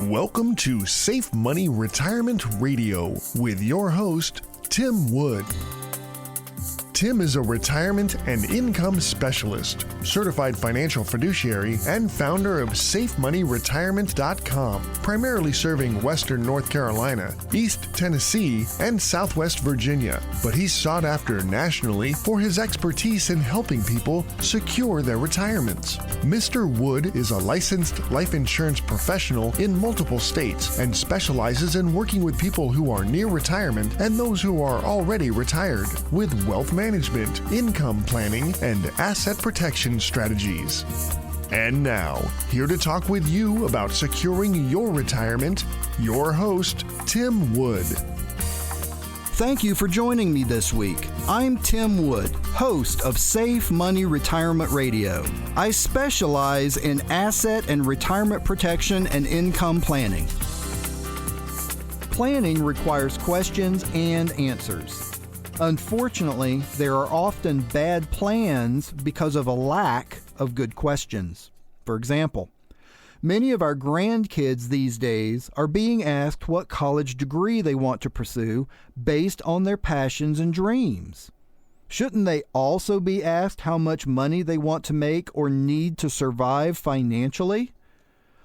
Welcome to Safe Money Retirement Radio with your host, Tim Wood. Tim is a retirement and income specialist, certified financial fiduciary, and founder of SafeMoneyRetirement.com, primarily serving Western North Carolina, East Tennessee, and Southwest Virginia. But he's sought after nationally for his expertise in helping people secure their retirements. Mr. Wood is a licensed life insurance professional in multiple states and specializes in working with people who are near retirement and those who are already retired with wealth management, income planning, and asset protection strategies. And now, here to talk with you about securing your retirement, your host, Tim Wood. Thank you for joining me this week. I'm Tim Wood, host of Safe Money Retirement Radio. I specialize in asset and retirement protection and income planning. Planning requires questions and answers. Unfortunately, there are often bad plans because of a lack of good questions. For example, many of our grandkids these days are being asked what college degree they want to pursue based on their passions and dreams. Shouldn't they also be asked how much money they want to make or need to survive financially?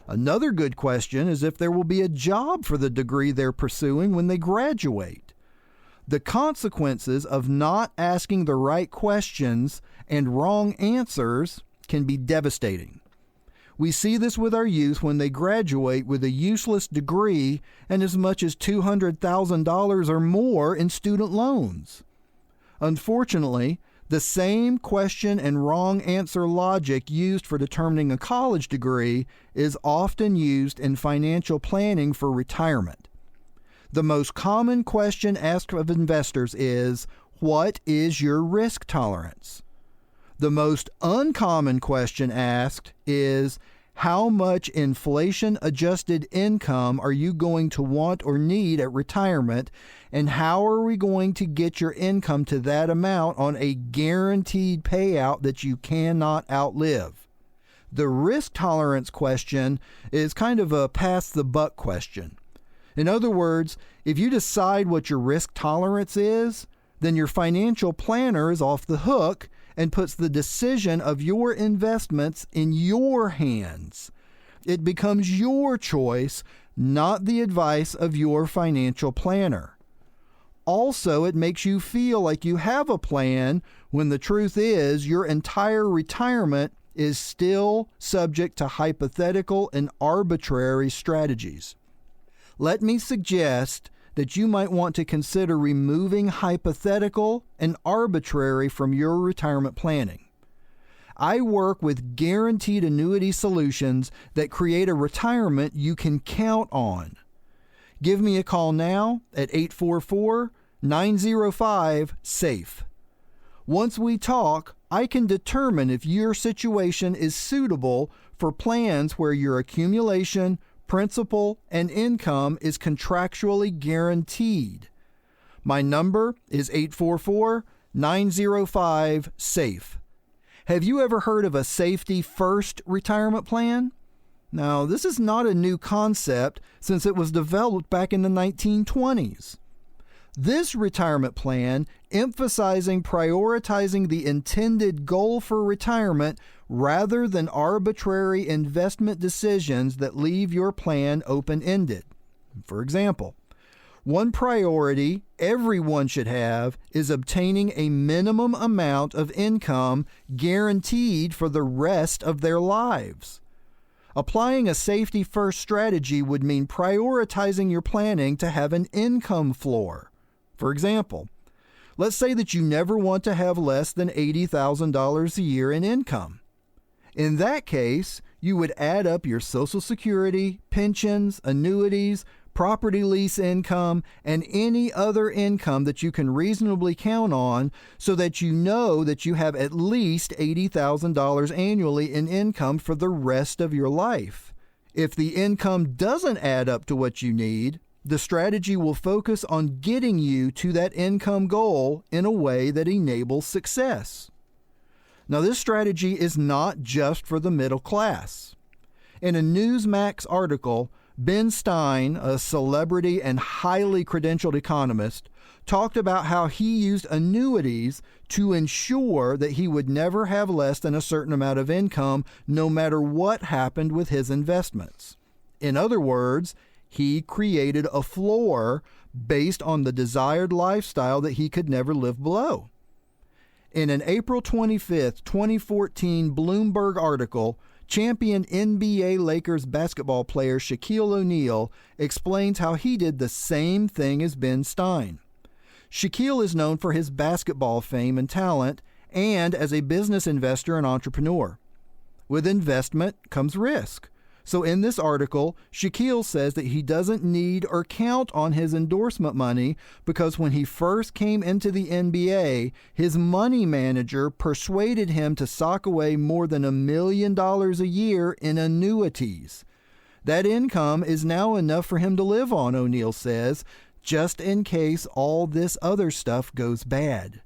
Another good question is if there will be a job for the degree they're pursuing when they graduate. The consequences of not asking the right questions and wrong answers can be devastating. We see this with our youth when they graduate with a useless degree and as much as $200,000 or more in student loans. Unfortunately, the same question and wrong answer logic used for determining a college degree is often used in financial planning for retirement. The most common question asked of investors is, what is your risk tolerance? The most uncommon question asked is, how much inflation-adjusted income are you going to want or need at retirement, and how are we going to get your income to that amount on a guaranteed payout that you cannot outlive? The risk tolerance question is kind of a pass-the-buck question. In other words, if you decide what your risk tolerance is, then your financial planner is off the hook and puts the decision of your investments in your hands. It becomes your choice, not the advice of your financial planner. Also, it makes you feel like you have a plan when the truth is your entire retirement is still subject to hypothetical and arbitrary strategies. Let me suggest that you might want to consider removing hypothetical and arbitrary from your retirement planning. I work with guaranteed annuity solutions that create a retirement you can count on. Give me a call now at 844-905-SAFE. Once we talk, I can determine if your situation is suitable for plans where your accumulation, principal, and income is contractually guaranteed. My number is 844-905-SAFE. Have you ever heard of a Safety First retirement plan? Now, this is not a new concept since it was developed back in the 1920s. This retirement plan, emphasizing prioritizing the intended goal for retirement rather than arbitrary investment decisions that leave your plan open-ended. For example, one priority everyone should have is obtaining a minimum amount of income guaranteed for the rest of their lives. Applying a safety-first strategy would mean prioritizing your planning to have an income floor. For example, let's say that you never want to have less than $80,000 a year in income. In that case, you would add up your Social Security, pensions, annuities, property lease income, and any other income that you can reasonably count on so that you know that you have at least $80,000 annually in income for the rest of your life. If the income doesn't add up to what you need, the strategy will focus on getting you to that income goal in a way that enables success. Now, this strategy is not just for the middle class. In a Newsmax article, Ben Stein, a celebrity and highly credentialed economist, talked about how he used annuities to ensure that he would never have less than a certain amount of income no matter what happened with his investments. In other words, he created a floor based on the desired lifestyle that he could never live below. In an April 25, 2014 Bloomberg article, champion NBA Lakers basketball player Shaquille O'Neal explains how he did the same thing as Ben Stein. Shaquille is known for his basketball fame and talent and as a business investor and entrepreneur. With investment comes risk. So in this article, Shaquille says that he doesn't need or count on his endorsement money because when he first came into the NBA, his money manager persuaded him to sock away more than $1 million a year in annuities. That income is now enough for him to live on, O'Neal says, just in case all this other stuff goes bad.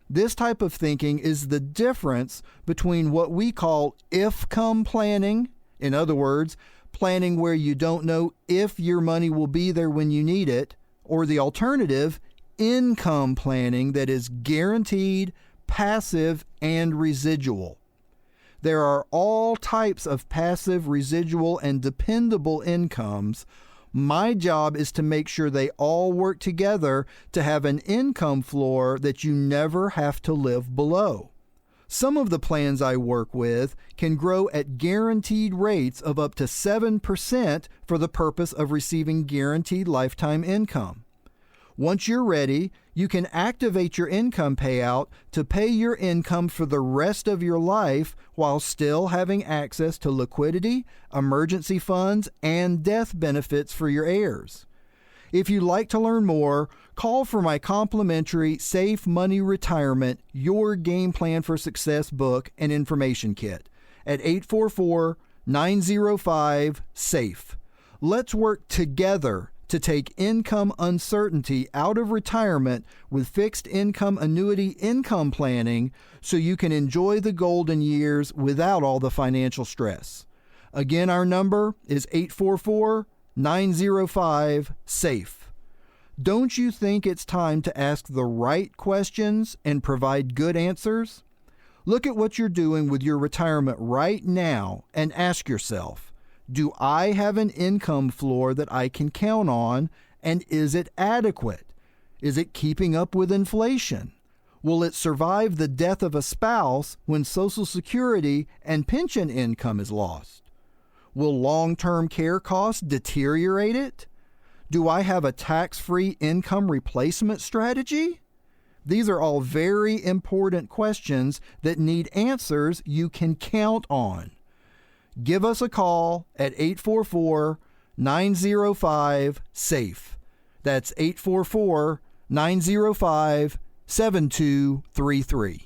This type of thinking is the difference between what we call if-come planning. In other words, planning where you don't know if your money will be there when you need it, or the alternative, income planning that is guaranteed, passive, and residual. There are all types of passive, residual, and dependable incomes. My job is to make sure they all work together to have an income floor that you never have to live below. Some of the plans I work with can grow at guaranteed rates of up to 7% for the purpose of receiving guaranteed lifetime income. Once you're ready, you can activate your income payout to pay your income for the rest of your life while still having access to liquidity, emergency funds, and death benefits for your heirs. If you'd like to learn more, call for my complimentary Safe Money Retirement, Your Game Plan for Success book and information kit at 844-905-SAFE. Let's work together to take income uncertainty out of retirement with fixed income annuity income planning so you can enjoy the golden years without all the financial stress. Again, our number is 844-905-SAFE. Don't you think it's time to ask the right questions and provide good answers? Look at what you're doing with your retirement right now and ask yourself, do I have an income floor that I can count on, and is it adequate? Is it keeping up with inflation? Will it survive the death of a spouse when Social Security and pension income is lost? Will long-term care costs deteriorate it? Do I have a tax-free income replacement strategy? These are all very important questions that need answers you can count on. Give us a call at 844-905-SAFE. That's 844-905-7233.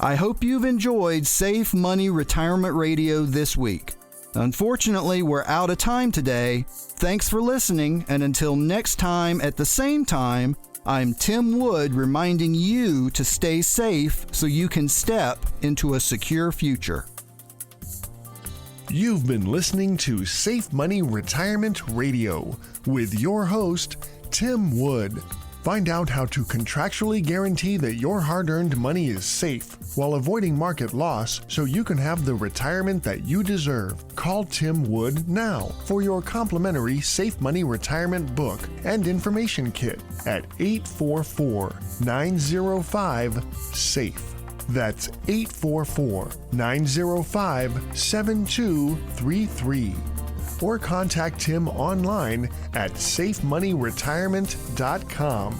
I hope you've enjoyed Safe Money Retirement Radio this week. Unfortunately, we're out of time today. Thanks for listening, and until next time at the same time, I'm Tim Wood reminding you to stay safe so you can step into a secure future. You've been listening to Safe Money Retirement Radio with your host, Tim Wood. Find out how to contractually guarantee that your hard-earned money is safe while avoiding market loss so you can have the retirement that you deserve. Call Tim Wood now for your complimentary Safe Money Retirement book and information kit at 844-905-SAFE. That's 844-905-7233. Or contact Tim online at safemoneyretirement.com.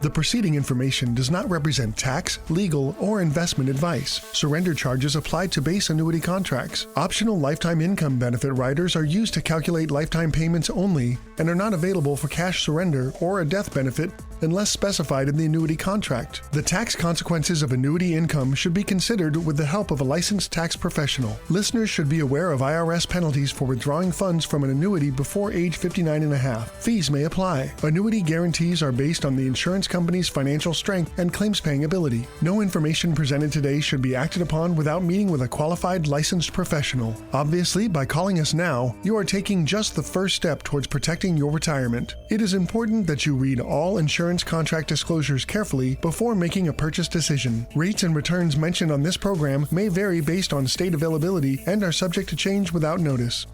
The preceding information does not represent tax, legal, or investment advice. Surrender charges apply to base annuity contracts. Optional lifetime income benefit riders are used to calculate lifetime payments only and are not available for cash surrender or a death benefit unless specified in the annuity contract. The tax consequences of annuity income should be considered with the help of a licensed tax professional. Listeners should be aware of IRS penalties for withdrawing funds from an annuity before age 59 and a half. Fees may apply. Annuity guarantees are based on the insurance company's financial strength and claims-paying ability. No information presented today should be acted upon without meeting with a qualified licensed professional. Obviously, by calling us now, you are taking just the first step towards protecting your retirement. It is important that you read all insurance contract disclosures carefully before making a purchase decision. Rates and returns mentioned on this program may vary based on state availability and are subject to change without notice.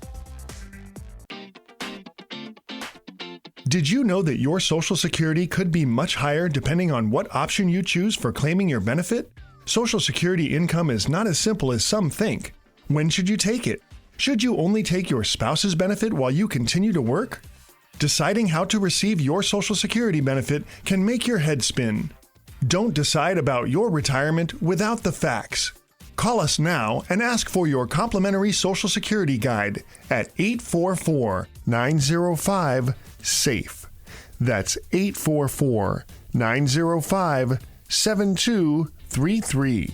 Did you know that your Social Security could be much higher depending on what option you choose for claiming your benefit? Social Security income is not as simple as some think. When should you take it? Should you only take your spouse's benefit while you continue to work? Deciding how to receive your Social Security benefit can make your head spin. Don't decide about your retirement without the facts. Call us now and ask for your complimentary Social Security guide at 844-905-SAFE. That's 844-905-7233.